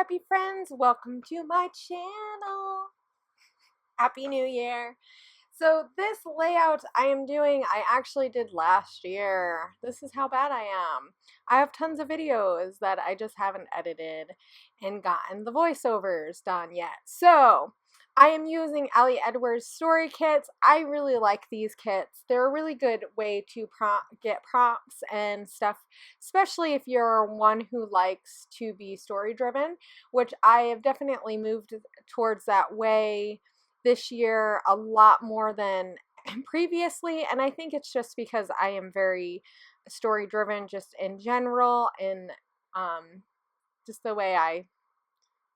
Scrappy friends, welcome to my channel. Happy New Year. So this layout I am doing, I actually did last year. This is how bad I am. I have tons of videos that I just haven't edited and gotten the voiceovers done yet. So I am using Ali Edwards story kits. I really like these kits. They're a really good way to get prompts and stuff, especially if you're one who likes to be story driven, which I have definitely moved towards that way this year a lot more than previously. And I think it's just because I am very story driven just in general, and just the way I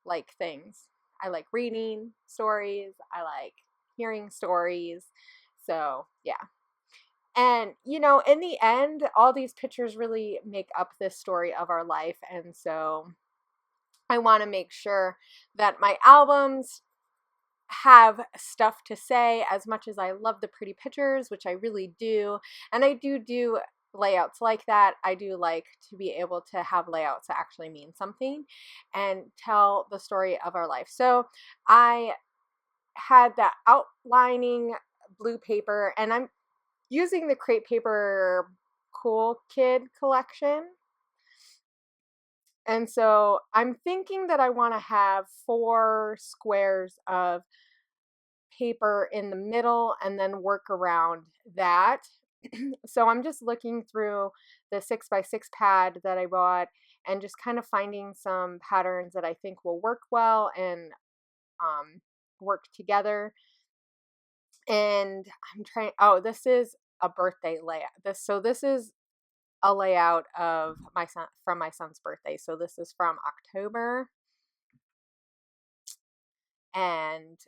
like things. I like reading stories. I like hearing stories. So, yeah. And, you know, in the end, all these pictures really make up this story of our life. And so I want to make sure that my albums have stuff to say. As much as I love the pretty pictures, which I really do, and I do layouts like that, I do like to be able to have layouts that actually mean something and tell the story of our life. So I had that outlining blue paper, and I'm using the Crepe Paper Cool Kid collection. And so I'm thinking that I want to have 4 squares of paper in the middle and then work around that. So I'm just looking through the 6x6 pad that I bought and just kind of finding some patterns that I think will work well and work together. And I'm trying, oh, this is a birthday layout. This is a layout of my son, from my son's birthday. So this is from October. And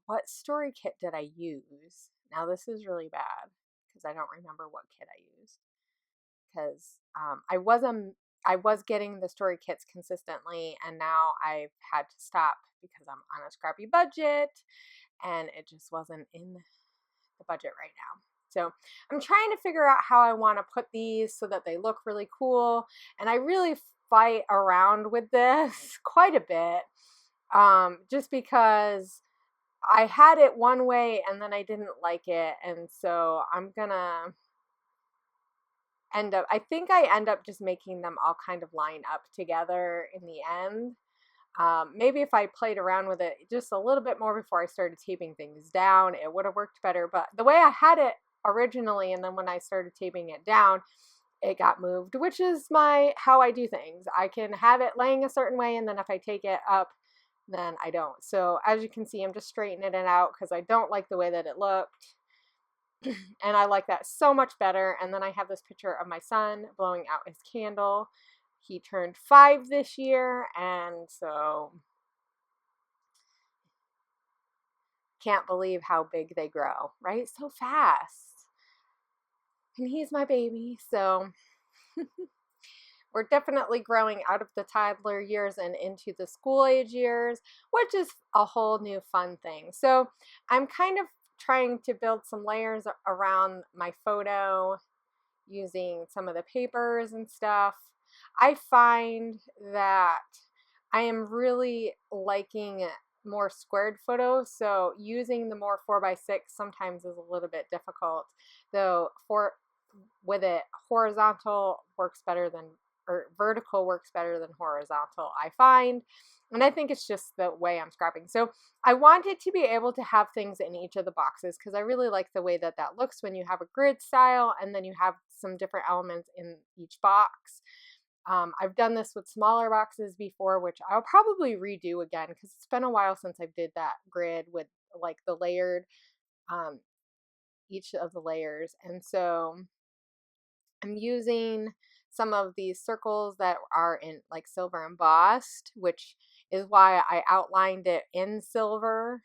what story kit did I use? Now this is really bad because I don't remember what kit I used, because I was getting the story kits consistently, and now I've had to stop because I'm on a scrappy budget and it just wasn't in the budget right now. So I'm trying to figure out how I want to put these so that they look really cool, and I really fight around with this quite a bit, just because I had it one way and then I didn't like it, and so I'm gonna I think I end up just making them all kind of line up together in the end. Maybe if I played around with it just a little bit more before I started taping things down, it would have worked better. But the way I had it originally, and then when I started taping it down, it got moved, which is how I do things. I can have it laying a certain way, and then if I take it up, then I don't. So as you can see, I'm just straightening it out because I don't like the way that it looked. And I like that so much better. And then I have this picture of my son blowing out his candle. He turned 5 this year, and so can't believe how big they grow, right? So fast. And he's my baby, so we're definitely growing out of the toddler years and into the school age years, which is a whole new fun thing. So I'm kind of trying to build some layers around my photo using some of the papers and stuff. I find that I am really liking more squared photos, so using the more 4x6 sometimes is a little bit difficult, though with it, horizontal works better than, or vertical works better than horizontal, I find. And I think it's just the way I'm scrapping. So I wanted to be able to have things in each of the boxes because I really like the way that that looks when you have a grid style and then you have some different elements in each box. I've done this with smaller boxes before, which I'll probably redo again because it's been a while since I did that grid with like the layered, each of the layers. And so I'm using some of these circles that are in like silver embossed, which is why I outlined it in silver,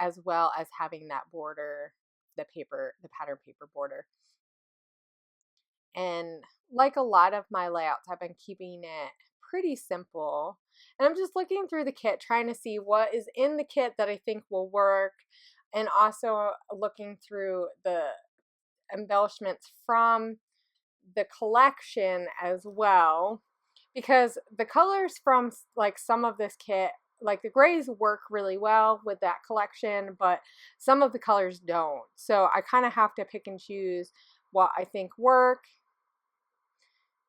as well as having that border, the pattern paper border. And like a lot of my layouts, I've been keeping it pretty simple. And I'm just looking through the kit, trying to see what is in the kit that I think will work, and also looking through the embellishments from the collection as well, because the colors from like some of this kit, like the grays work really well with that collection, but some of the colors don't. So I kind of have to pick and choose what I think work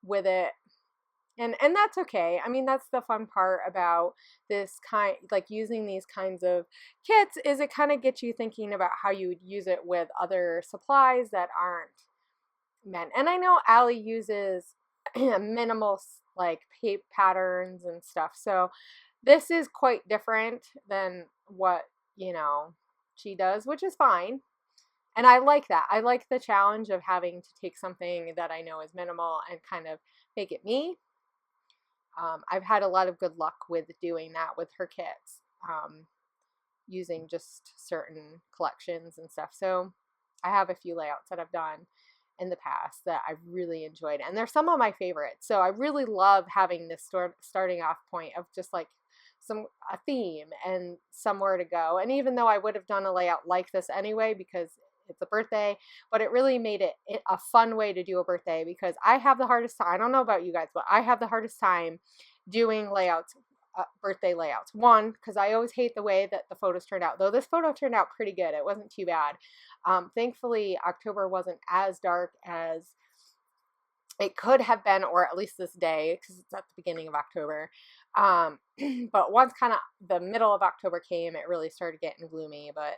with it. And that's okay. I mean, that's the fun part about this kind, like using these kinds of kits, is it kind of gets you thinking about how you would use it with other supplies that aren't meant. And I know Allie uses minimal like paper patterns and stuff. So this is quite different than what, you know, she does, which is fine. And I like that. I like the challenge of having to take something that I know is minimal and kind of make it me. I've had a lot of good luck with doing that with her kits, using just certain collections and stuff. So I have a few layouts that I've done in the past that I've really enjoyed, and they're some of my favorites. So I really love having this starting off point of just like a theme and somewhere to go. And even though I would have done a layout like this anyway because it's a birthday, but it really made it a fun way to do a birthday, because I have the hardest time. I don't know about you guys, but I have the hardest time doing layouts, birthday layouts. One, because I always hate the way that the photos turned out, though this photo turned out pretty good. It wasn't too bad. Thankfully, October wasn't as dark as it could have been, or at least this day, because it's at the beginning of October. But once kind of the middle of October came, it really started getting gloomy. But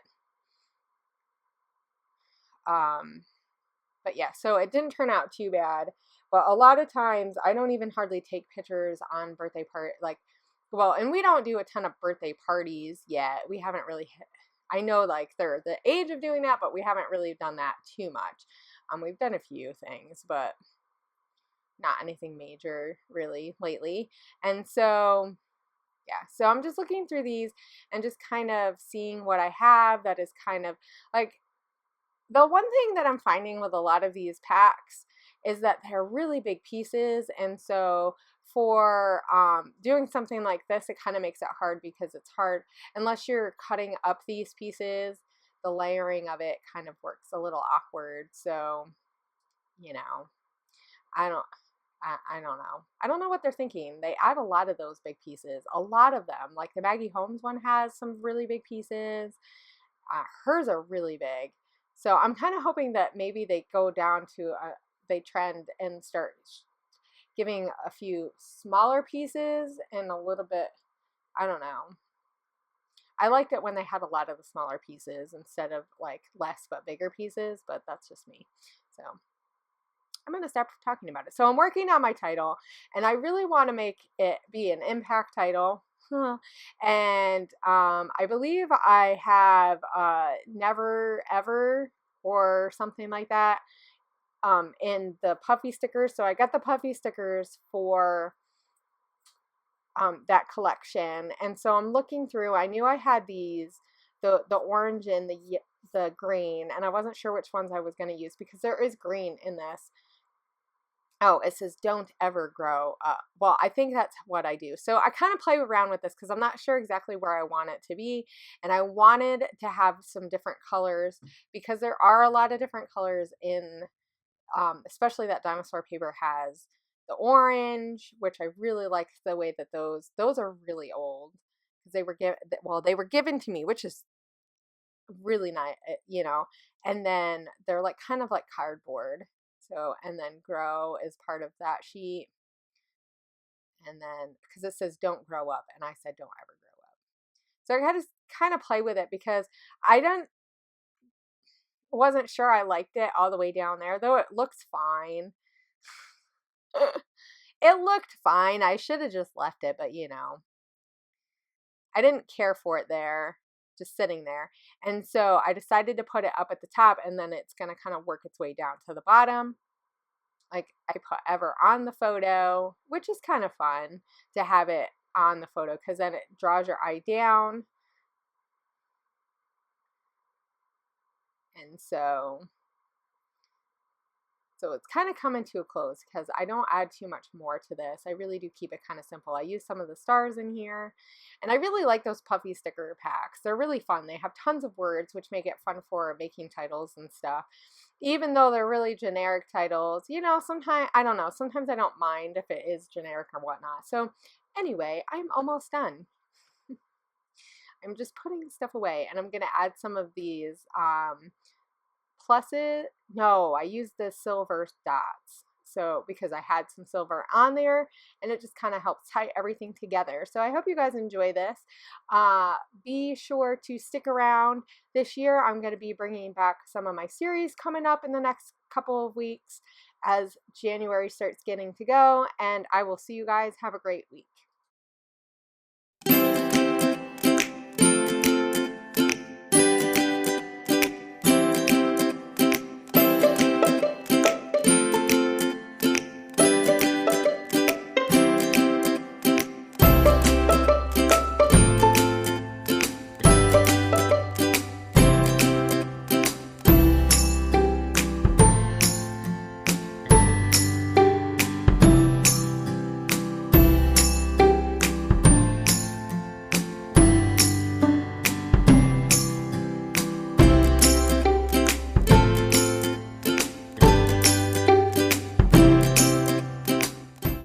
yeah, so it didn't turn out too bad. But a lot of times I don't even hardly take pictures on birthday well, and we don't do a ton of birthday parties yet. We haven't really I know like they're the age of doing that, but we haven't really done that too much. We've done a few things, but not anything major really lately. And so yeah, so I'm just looking through these and just kind of seeing what I have that is kind of like, the one thing that I'm finding with a lot of these packs is that they're really big pieces, and so for doing something like this, it kind of makes it hard, because it's hard unless you're cutting up these pieces. The layering of it kind of works a little awkward. So, you know, I don't. I don't know. I don't know what they're thinking. They add a lot of those big pieces. A lot of them. Like the Maggie Holmes one has some really big pieces. Hers are really big. So I'm kind of hoping that maybe they go down to, they trend and start giving a few smaller pieces and a little bit, I don't know. I liked it when they had a lot of the smaller pieces instead of like less but bigger pieces, but that's just me. So I'm going to stop talking about it. So I'm working on my title, and I really want to make it be an impact title. And I believe I have Never Ever or something like that in the puffy stickers. So I got the puffy stickers for that collection, and so I'm looking through. I knew I had these, the orange and the green, and I wasn't sure which ones I was going to use because there is green in this. Oh, it says don't ever grow up. Well, I think that's what I do. So I kind of play around with this because I'm not sure exactly where I want it to be. And I wanted to have some different colors because there are a lot of different colors in, especially that dinosaur paper has the orange, which I really like the way that those are really old because they were given to me, which is really nice, you know, and then they're like kind of like cardboard. So, and then grow is part of that sheet. And then, because it says don't grow up, and I said don't ever grow up. So I had to kind of play with it because wasn't sure I liked it all the way down there, though it looks fine. It looked fine. I should have just left it, but you know, I didn't care for it there, just sitting there. And so I decided to put it up at the top, and then it's going to kind of work its way down to the bottom. Like I put ever on the photo, which is kind of fun to have it on the photo because then it draws your eye down. And so it's kind of coming to a close because I don't add too much more to this. I really do keep it kind of simple. I use some of the stars in here, and I really like those puffy sticker packs. They're really fun. They have tons of words, which make it fun for making titles and stuff. even though they're really generic titles, you know, sometimes, I don't know, sometimes I don't mind if it is generic or whatnot. So anyway, I'm almost done. I'm just putting stuff away, and I'm going to add some of these pluses. No, I used the silver dots. So because I had some silver on there, and it just kind of helps tie everything together. So I hope you guys enjoy this. Be sure to stick around. This year I'm going to be bringing back some of my series coming up in the next couple of weeks as January starts getting to go, and I will see you guys. Have a great week.